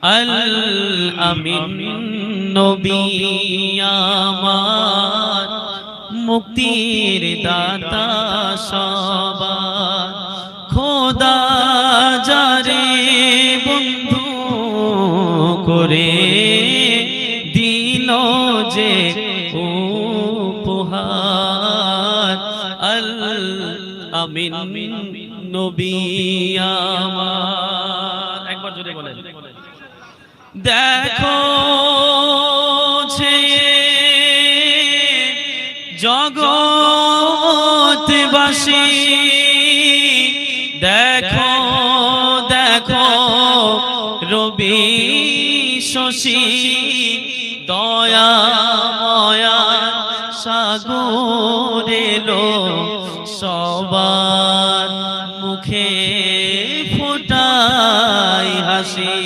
আল আমিন নবী আমার মুক্তির দাতা সবার খোদা যারে বন্ধু করে দিল যে উপহার আল আমিন নবী আমার একবার জোরে বলেন দেখো জগৎবাসী দেখো দেখো রবি শশী দয়া ময়া সাগর এলো সবার মুখে ফোটাই হাসি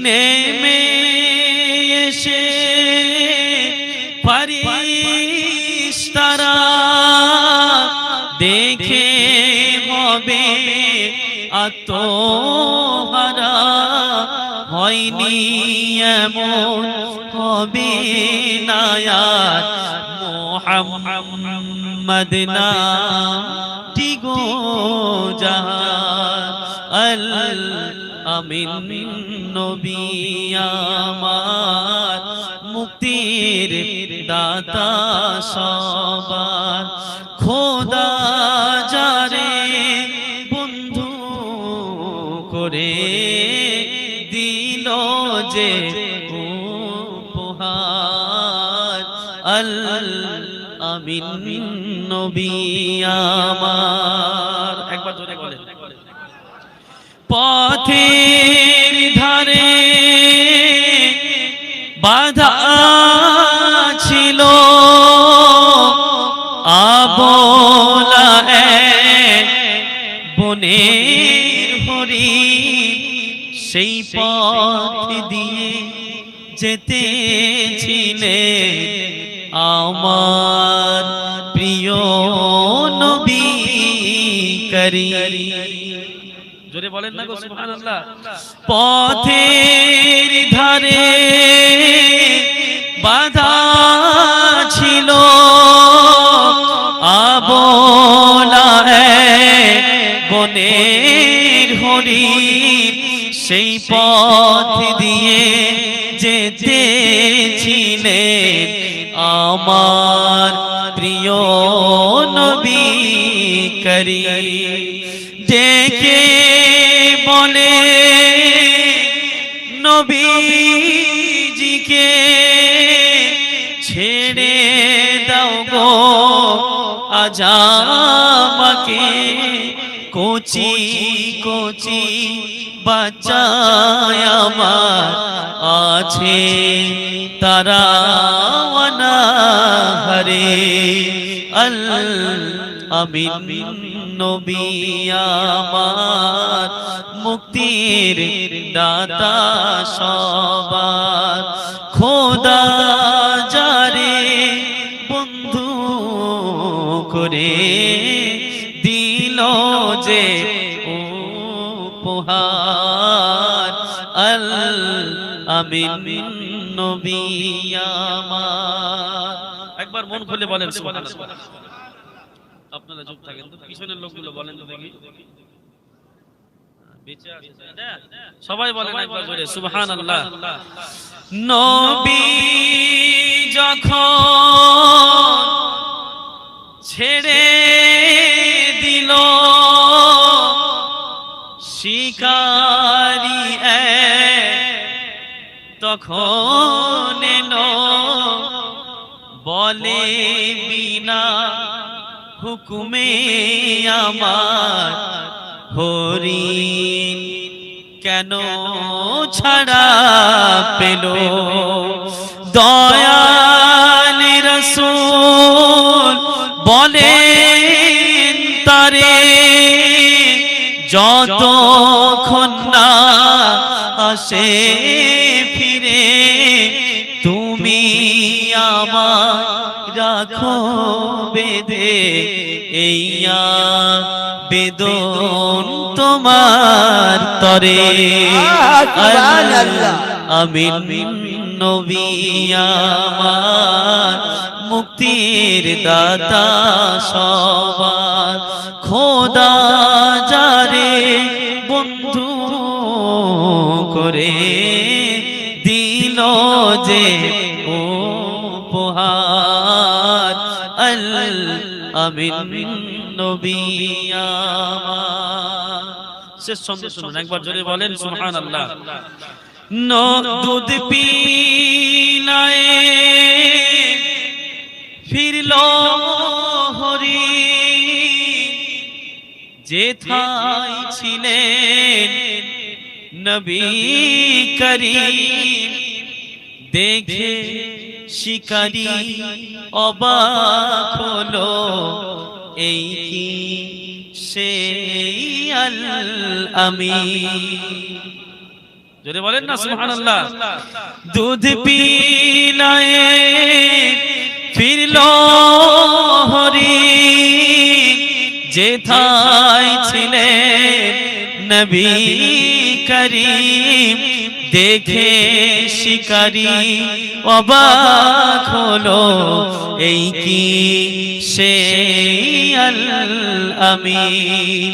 নেমে এসে ফেরেশতারা দেখে হবে আত্মহারা হয়নি এমন হবে না আর মুহাম্মদ নামটি গো জাহান আল আমিন নবী আমার মুক্তির দাতা সবার খোদা যারে বন্ধু করে দিল যে উপহার আল আমিন নবী আমার একবার জোরে বলেন পথের ধারে বাধা ছিল আবলা বনের হরিণ সেই পথ দিয়ে যেতেছিলেন আমার প্রিয় নবী করিম জোরে বলেন না গো সুবহানাল্লাহ পথের ধারে বাধা ছিল আবলা বনের হরিণ সেই পথ দিয়ে যেতেছিলেন আমার প্রিয় নবী করিম ডেকে বলে নবীজিকে ছেড়ে দাও গো আজ আমাকে কোচি কোচি বাচ্চায় আমার আছে তারা অনাহারে আল আমিন নবী আমার মুক্তির দাতা সবার খোদা যারে বন্ধু করে দিল যে উপহার আল আমিন নবী আমার একবার মন খুলে বলেন সুবহানাল্লাহ আপনারা চুপ থাকেন তো পিছনের লোকগুলো বলেন তো দেখি বেঁচে আছে সবাই বলেন একবার জোরে সুবহানাল্লাহ নবী যখন ছেড়ে দিল শিকারি তখন এলো বলে বিনা হুকুমে আমার হরিণ কেন ছাড়া পেল দয়াল রাসূল বলেন তারে যতক্ষণ না আসে ফিরে তুমি আমার রাখো বেঁধে এই বেদন তোমার তরে আমিন নবী আমার মুক্তির দাতা সবার খোদা যারে বন্ধু করে দিল যে উপহার আল আমিন নবী আমার। শেষ ছন্দ শুনুন একবার জোরে বলেন সুবহানাল্লাহ। দুধ পিলায়ে ফিরল হরি যেথায় ছিলেন নবী করিম দেখে শিকারি অবাক হলো এই কি সেই আল আমিন। জোরে বলেন না সুবহানাল্লাহ। দুধ পিলায়ে ফিরল হরি যেথায় ছিলেন নবী করিম দেখে শিকারি অবাক হলো এই কি সেই আল আমিন।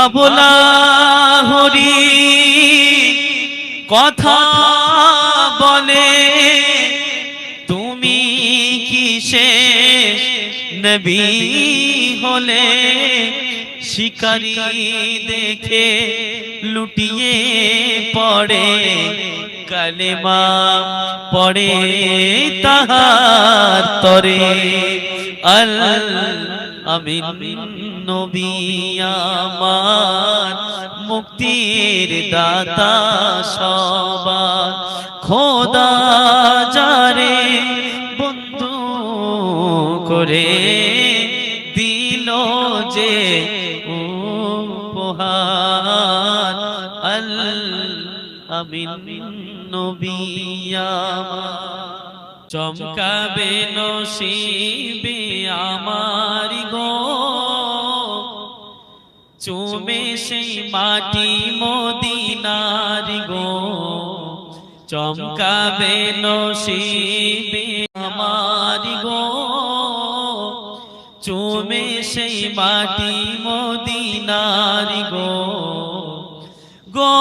আবলা হরি কথা বলে তুমি কি শেষ নবী হলে শিকারি দেখে লুটিয়ে পড়ে কালেমা পড়ে তাহার তরে আল আমিন নবী আমার মুক্তির দাতা সবার খোদা যারে বন্ধু করে দিল যে উপহার আল আমিন নবী আমার। চমকাবে নসিবে আমার গো চুমে সেই মাটি মদিনার গো চমকাবে নসিবে আমার গো চুমে সেই মাটি মদিনার গো গো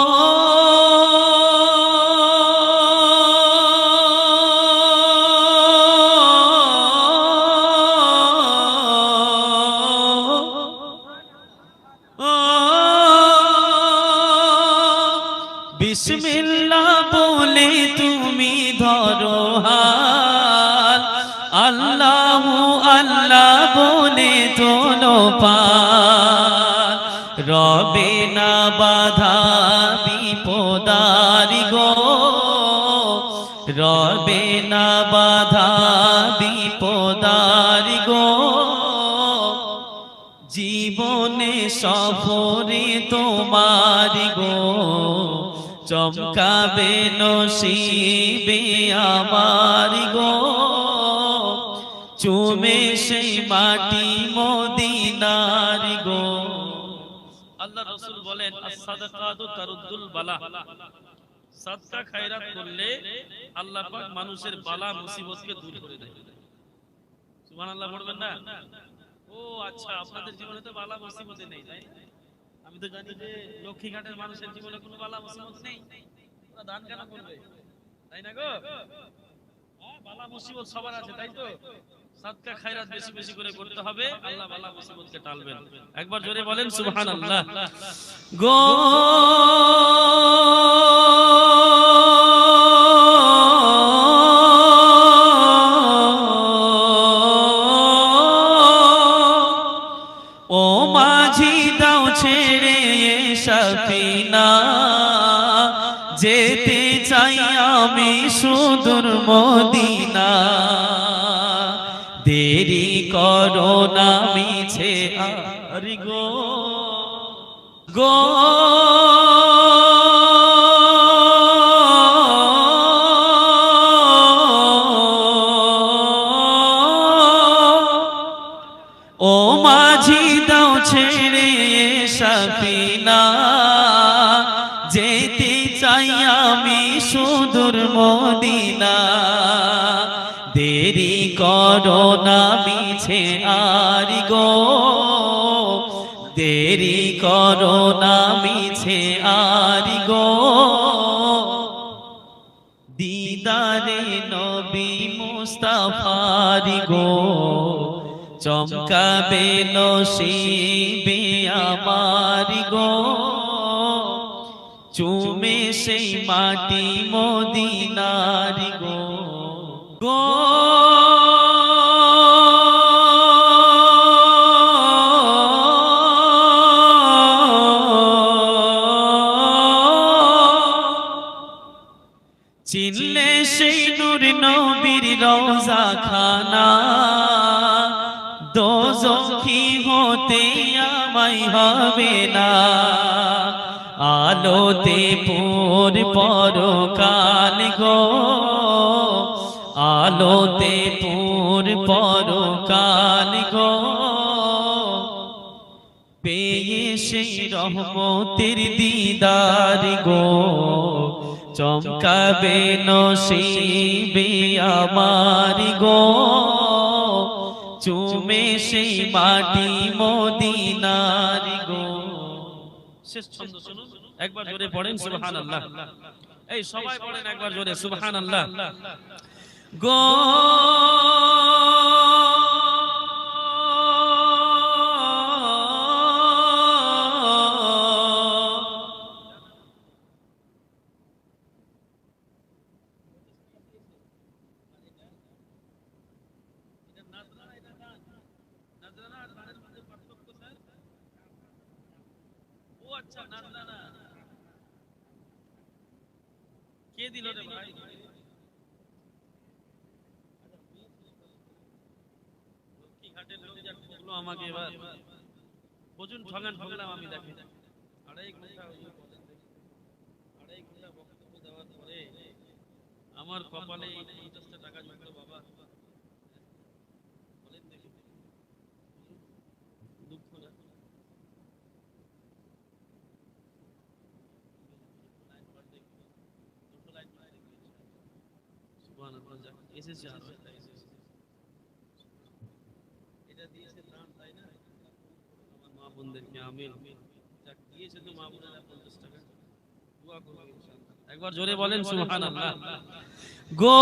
বিসমিল্লাহ বলে তুমি ধরো হাত আল্লাহু আল্লাহ বলে তোলো পার রবে না বাধা বিপদারি গো রবে না বাধা বিপদারি গো জীবনে সফরে তোমার গো চমকাবে নসিবে আমার গো চুমে সেই মাটি মদিনার গো। আল্লাহ রাসূল বলেন as-সাদাকাতু তারুদ্দুল বালা সাদকা খায়রাত করলে আল্লাহ পাক মানুষের বালা মুসিবতকে দূর করে দেয়। সুবহানাল্লাহ পড়বেন না? ও আচ্ছা আপনাদের জীবনে তো বালা মুসিবত নেই তাই? আমি তো জানি যে লক্ষ্মীঘাটের মানুষের জীবনে কোনো বালা মুসিবত নেই, ওরা দান কেন করবে তাই না গো? হ্যাঁ বালা মুসিবত সবার আছে তাই তো? সাদকা খায়রাত বেশি বেশি করে করতে হবে, আল্লাহ বালা মুসিবতকে টালবেন। একবার জোরে বলেন সুবহানাল্লাহ। গো ও মাঝি দাও ছেড়ে সফিনা যেতে চাই আমি সুদূর মদিনা দেরি করো না মিছে আর গো গো ও মাঝি দাও ছেড়ে সুদূর মদিনা, দেরি করো না মিছে আর গো, দেরি করো না মিছে আর গো, দিদারে নবী মুস্তাফার গো, চমকাবে নসিবে আমার গো, চুমে সেই মাটি মদিনার গো গো। চিনলে সেই নূর নবীর রওজা খানা, দোজখী হতে আমায় হবে না, আলোতে পুর পরকাল গো, আলোতে পুর পরকাল গো, পেয়ে সেই রহমতের দিদার গো, চমকাবে নসিবে আমার গো, চুমে সেই মাটি মদিনার গো। শেষ ছন্দ শুনুন, একবার জোরে পড়েন সুবহানাল্লাহ। এই সবাই পড়েন একবার জোরে সুবহানাল্লাহ গো। আচ্ছা নাজরানা কে দিল রে ভাই? কি ঘাটের লোক যা ঠকলো আমাকে, এবার বুঝুন ঠগান ঠগলাম আমি। দেখেন আড়াই ঘন্টা বক্তব্য দেওয়ার পরে আমার কপালে 50টা টাকা জুটলো বাবা। বলেন দেখি দুঃখ না? এসেছে আরো একটা এসেছে, এটা দিয়েছে দান, তাই না? আমার মা বোনদেরকে আমিন যাক দিয়েছে তো মা বোনেরা 50 টাকা, দোয়া করবেন ইনশাআল্লাহ। একবার জোরে বলেন সুবহানাল্লাহ গো।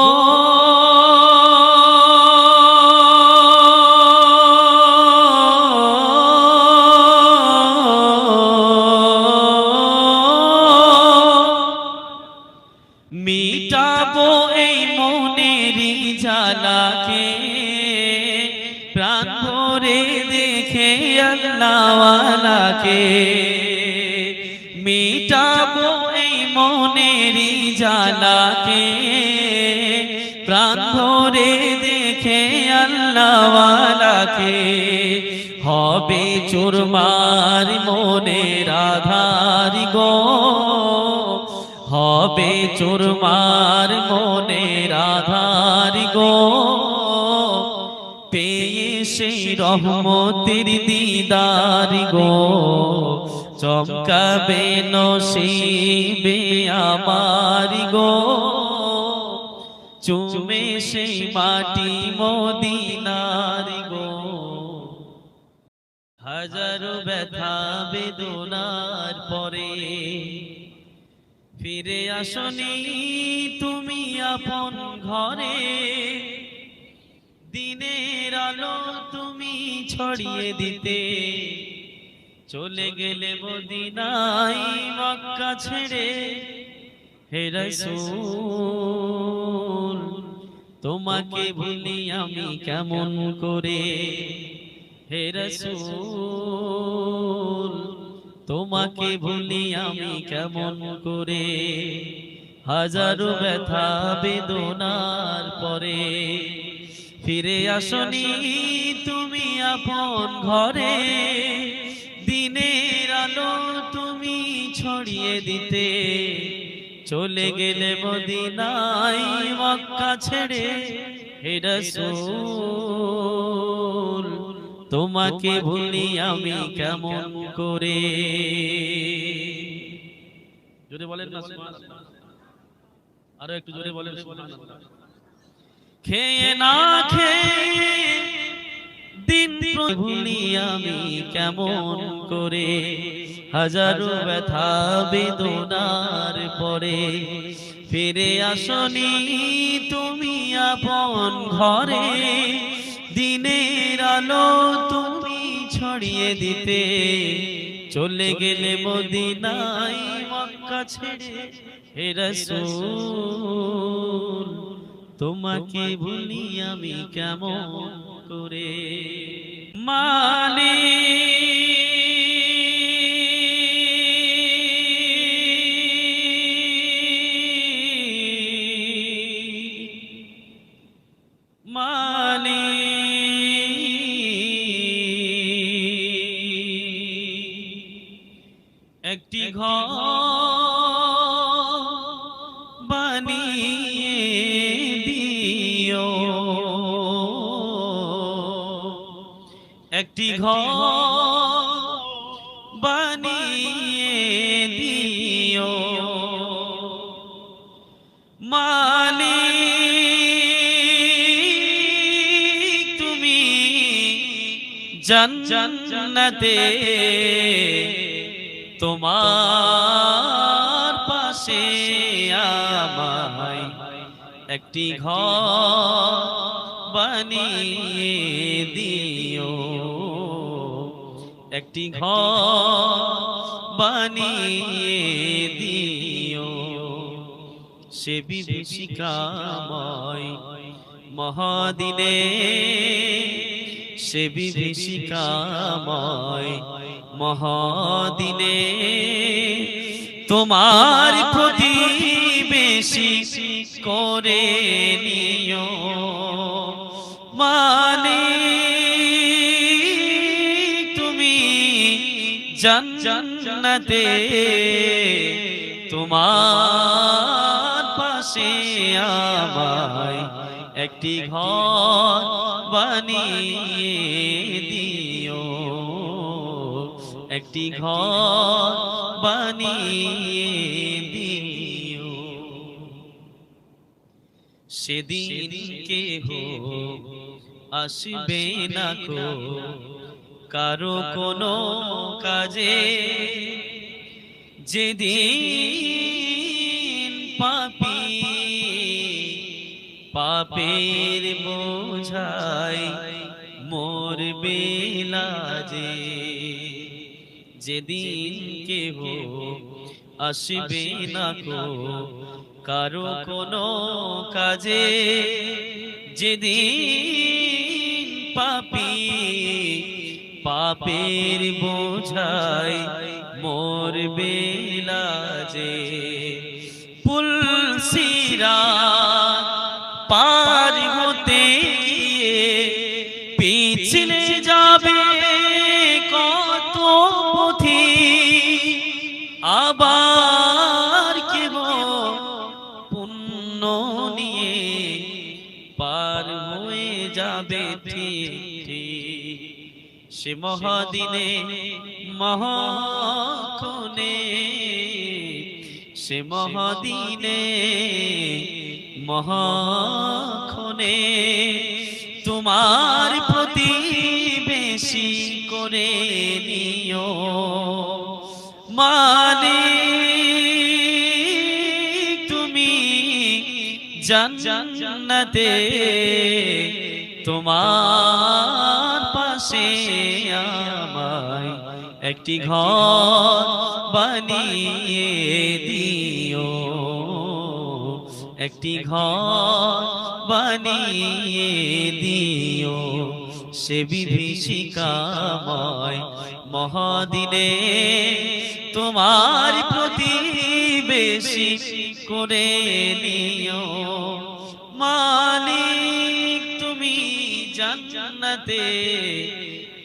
মিটাবো এই মনেরই জ্বালাকে, প্রাণ ভরে দেখে আল্লাহওয়ালাকে, মিটাবো এই মনেরই জ্বালাকে, প্রাণ ভরে দেখে আল্লাহওয়ালাকে, হবে চুরমার মনের আধার গো, হবে চুরমার মনের আধার গো, পেয়ে সেই রহমতের দিদার গো, চমকাবে নসিবে আমার গো, চুমে সেই মাটি মদিনার গো। হাজারো ব্যথা বেদনার পরে ফিরে আসনি তুমি আপন ঘরে, দিনের আলো তুমি ছড়িয়ে দিতে, চলে গেলে মদিনায় মক্কা ছেড়ে। হে রাসূল তোমাকে ভুলি আমি কেমন করে, হে রাসূল তোমাকে ভুলি আমি কেমন করে, হাজারো ব্যথা বেদনার পরে ফিরে আসনি তুমি আপন ঘরে, দিনের আলো তুমি ছড়িয়ে দিতে, চলে গেলে মদিনায় মক্কা ছেড়ে। হে রাসূল তোমাকে ভুলি আমি কেমন করে। জোরে বলেন না সুবহানাল্লাহ। আরো একটু জোরে বলেন সুবহানাল্লাহ। খেয়ে না খেয়ে দিন ভুলি আমি কেমন করে, হাজারো ব্যথা বেদনার পরে ফিরে আসনি তুমি আপন ঘরে, দিনের আলো তুমি ছড়িয়ে দিতে চলে গেলে মদিনায় মক্কা ছেড়ে। হে রাসূল তোমাকে ভুলি আমি কেমন করে। একটি ঘর বানিয়ে দিও, একটি ঘর বানিয়ে দিও মালিক তুমি জান্নাতে তোমার পাশে আমায় একটি ঘর বানিয়ে দিও, একটি ঘর বানিয়ে দিও। সে বিভীষিকাময় মহাদিনে, সে বিভীষিকাময় মহাদিনে তোমার প্রতিবেশী করে নিও মালিক তুমি জান্নাতে তোমার পাশে আমায় একটি ঘর বানিয়ে দিও, একটি ঘর বানিয়ে দিও। সেদিন কেহ আসবে না কো কারো কোনো কাজে, যেদিন পাপী পাপের বোঝায় মরবে লাজে, যেদিন কেহ আসবে না কো কারো কোনো কাজে, যেদিন পাপী পাপের বোঝায় মরবে লাজে। পুলসিরাত পার হতে গিয়ে পিছলে যাবে কত পথি, আবার কেব পুণ্য নিয়ে পার হয়ে যাবে ঠিক ঠিক। সে মহাদিনে মহাক্ষণে, সে মহাদিনে মহাক্ষণে তোমার প্রতিবেশী করে নিও মালিক তুমি জান্নাতে তোমার পাশে আমায় একটি ঘর বানিয়ে দিও, একটি ঘর বানিয়ে দিও। সে বিভীষিকাময় মহাদিনে তোমার প্রতিবেশী করে নিও মালিক তুমি জান্নাতে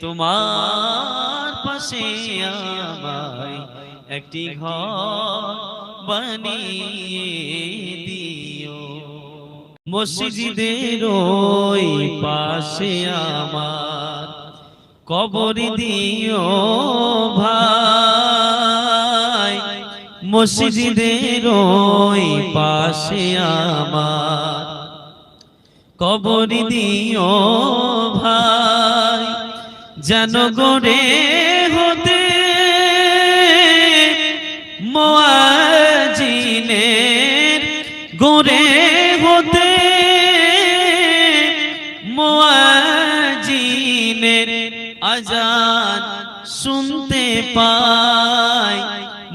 তোমার পাশে আমায় একটি ঘর বানিয়ে দিও। মসজিদের ওই পাশে আমার কবর দিও ভাই, মসজিদের ওই পাশে আমার কবর দিও ভাই, যেন গড়ে হতে মুয়াজ্জিনের গড়ে হতে মুয়াজ্জিনের আজান শুনতে পাই,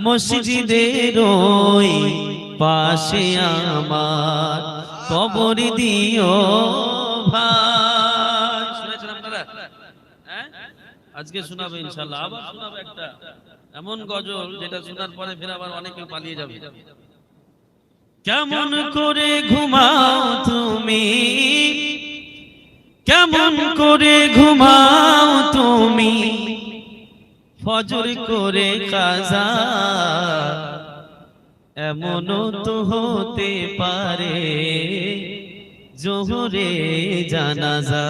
মসজিদের ওই পাশে আমার কবর দিও ভাই। শুনেছেন আপনারা? আজকে শোনাবে ইনশাআল্লাহ, আবার শোনাবে একটা এমন গজল যেটা শোনার পরে ফের আবার অনেকে পালিয়ে যাবে। কেমন করে ঘুমাও তুমি, কেমন করে ঘুমাও তুমি, ফজর করে কাজা, এমনও তো হতে পারে জোহরে জানাজা,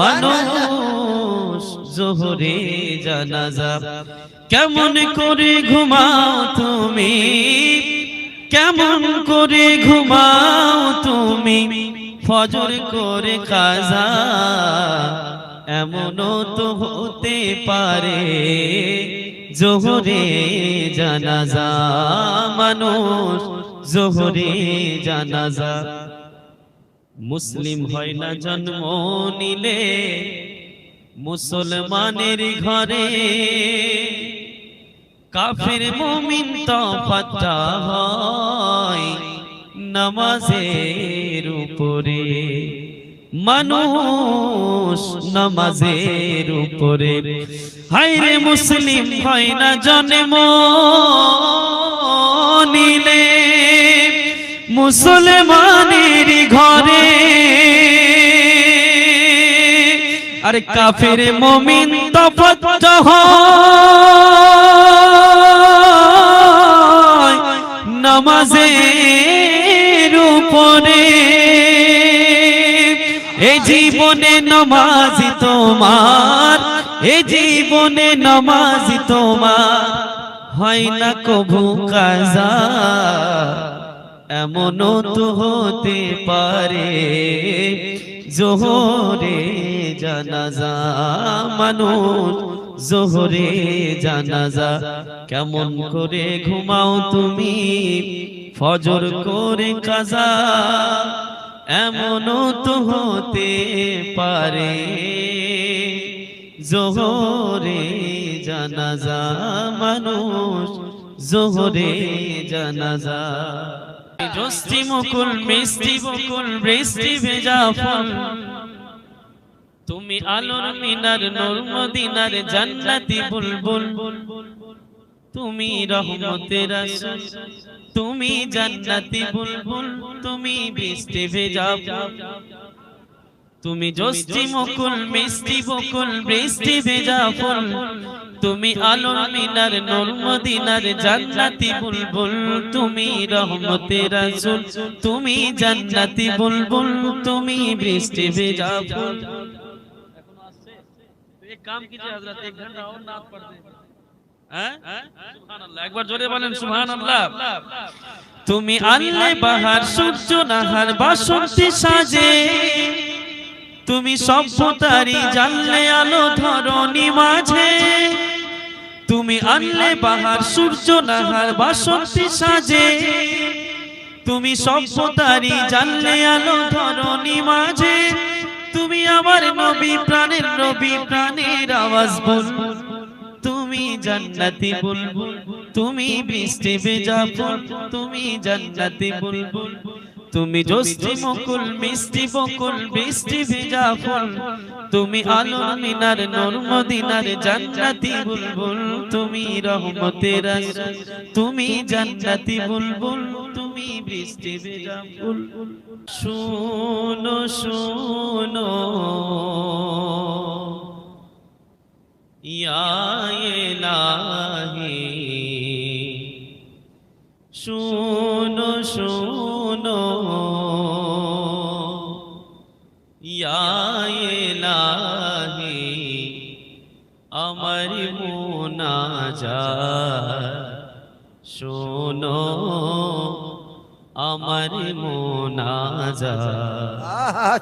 মানুষ জোহরে জানাজা। কেমন করে ঘুমাও তুমি, কেমন করে ঘুমাও তুমি, ফজর করে কাজা, এমনও তো হতে পারে জোহরে জানাজা, মানুষ জোহরে জানাজা। মুসলিম হয় না জন্ম নিলে মুসলমানের ঘরে, কাফের মুমিন তফাৎটা হয় নামাজের উপরে, মানুষ নামাজের উপরে। হায়রে মুসলিম হয় না জন্ম নিলে মুসলমানের ঘরে, আর কাফের মুমিন তফাৎটা হয় নামাজের উপরে। এ জীবনে নামাজি তোমার, এ জীবনে নামাজি তোমার হয় না কভু কাজা, এমনও তো হতে পারে জোহরে জানাজা, মানুষ জোহরে জানাজা। কেমন করে ঘুমাও তুমি, ফজর করে কাজা, এমনও তো হতে পারে জোহরে জানাজা, মানুষ জোহরে জানাজা। জোস্তি মুকুল মিষ্টি বকুল বৃষ্টি ভেজা ফুল, তুমি আলোর মিনার নূর মদিনার জান্নাতি বুলবুল, তুমি রহমতের রাসূল, তুমি জান্নাতি বুলবুল, তুমি বৃষ্টি ভেজা ফুল। তুমি জোস্তি মুকুল মিষ্টি বকুল বৃষ্টি ভেজা ফুল, তুমি আলোর মিনার নূর মদিনার জান্নাতি বুলবুল, তুমি রহমতের রাসূল, তুমি জান্নাতি বুলবুল, তুমি বৃষ্টি ভেজা ফুল। এখনো আসছে? এক কাম कीजिए हजरत, 1 घंटा और नात पढ़ते हैं। সুবহানাল্লাহ, একবার জোরে বলেন সুবহানাল্লাহ। তুমি আনলে বাহার সূর্য নাহার বাসন্তী সাজে, তুমি সভ্যতারি জানলে আলো ধরণী মাঝে, তুমি আনলে বাহার সূর্য নাহার বাসন্তী সাজে, তুমি সভ্যতারি জানলে আলো ধরণী মাঝে। তুমি আমার নবী প্রাণের নবী, প্রাণের আওয়াজ বল, তুমি জান্নাতি বুলবুল, তুমি বৃষ্টি ভেজা ফুল, তুমি জান্নাতি বুলবুল। তুমি জোস্তি মুকুল মিষ্টি বকুল বৃষ্টি ভেজা ফুল, তুমি আলোর মিনার নূর মদিনার জান্নাতি বুলবুল, তুমি রহমতের রাসূল, তুমি জান্নাতি বুলবুল, তুমি বৃষ্টি ভেজা ফুল। শোনো শোনো ইয়া ইলাহি, শোনো শোনো ইয়া ইলাহি, আমার মুনাজাত শোনো আমার মুনাজাত।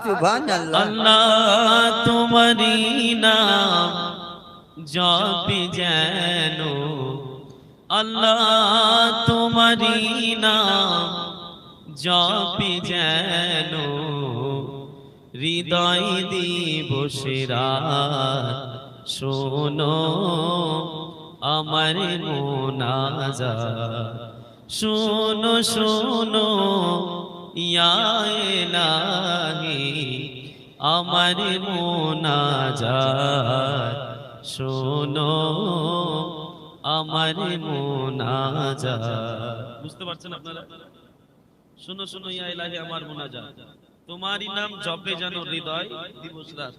সুবহানাল্লাহ। আল্লাহ তোমারি নাম জপি যেন, আল্লাহ তোমারি নাম জপি যেন, হৃদয় দিবসে রাত শোনো আমার মুনাজাত। শোনো শোনো ইয়া ইলাহি আমার মুনাজাত, শোনো আমার মুনাজাত। বুঝতে পারছেন আপনারা? শোনো শোনো ইয়া ইলাহি আমার মুনাজাত, তোমারই নাম জপে যেন হৃদয় দিবস রাত।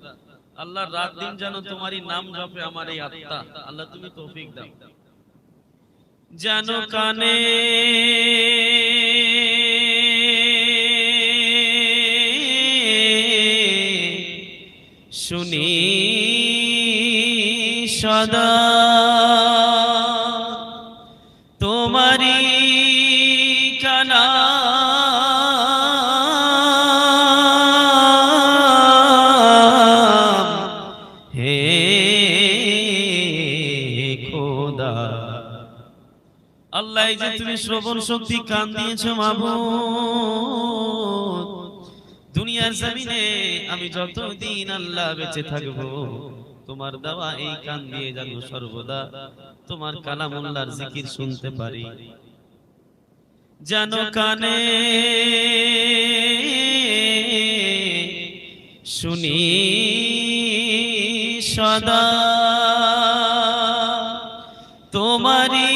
আল্লাহ রাত দিন যেন তোমারই নাম জপে আমার এই আত্মা। আল্লাহ তুমি তৌফিক দাও। যেন কানে শুনি সদা তোমারি কালাম, হে খোদা। আল্লাহ, এই যে তুমি শ্রবণ শক্তি কান দিয়েছো মাবুদ, দুনিয়ার জমিনে আমি যতদিন আল্লাহ বেঁচে থাকবো তোমার দেওয়া এই কান দিয়ে যেন সর্বদা তোমার কালামুল্লাহর জিকির শুনতে পারি। যেন কানে শুনি সদা তোমারি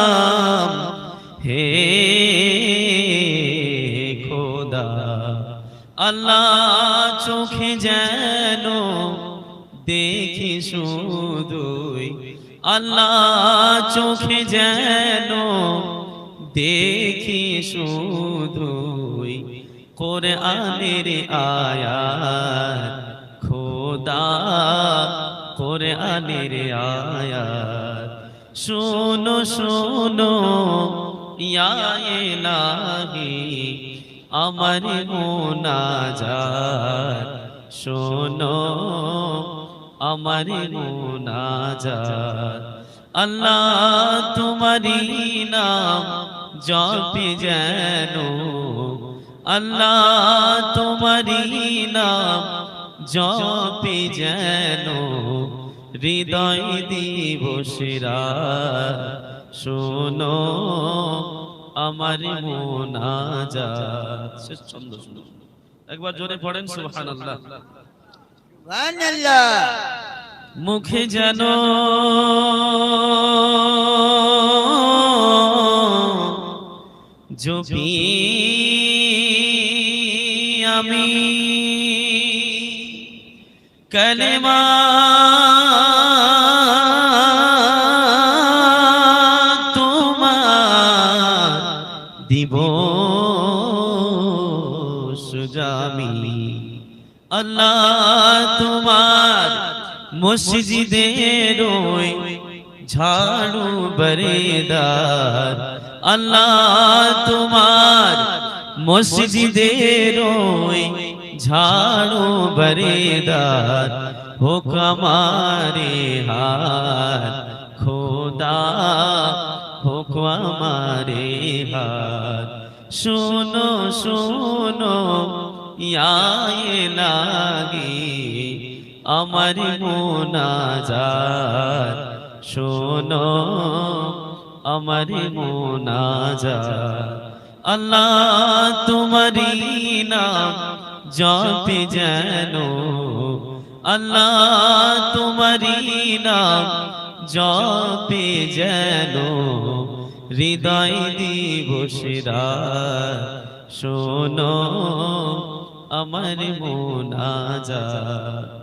কালাম, হে খোদা। আল্লাহ চোখে যেন দেখি শুধুই, আল্লাহ চোখে যেন দেখি শুধুই কোরআনের আয়াত খোদা, কোরআনের আয়াত। শোনো শোনো ইয়া ইলাহি আমার মুনাজাত, শোনো আমার মুনাজাত। আল্লাহ তোমারি নাম জপি যেন, আল্লাহ তোমারি নাম জপি যেন, হৃদয় দিবসে রাত শোনো আমার মুনাজাত। শেষ ছন্দ শুনো, একবার জোরে পড়েন সুবহানাল্লাহ। সুবহানাল্লাহ। মুখে যেন জপি আমি কালেমা তোমার দিবস জামি। আল্লাহ তোমার মসজিদের ঝাড়ু বরেদার, আল্লাহ তোমার মসজিদের ঝাড়ু বরেদার, হোক আমারে হাত খোদা, হোক আমারে হাত। শোনো শোনো ইয়া ইলাহি আমার মুনাজাত, শোনো আমার মুনাজাত। আল্লাহ তোমারি নাম জপে যেন, আল্লাহ তোমারি নাম জপে যেন, হৃদয় দিবসে রাত শোনো আমার মুনাজাত।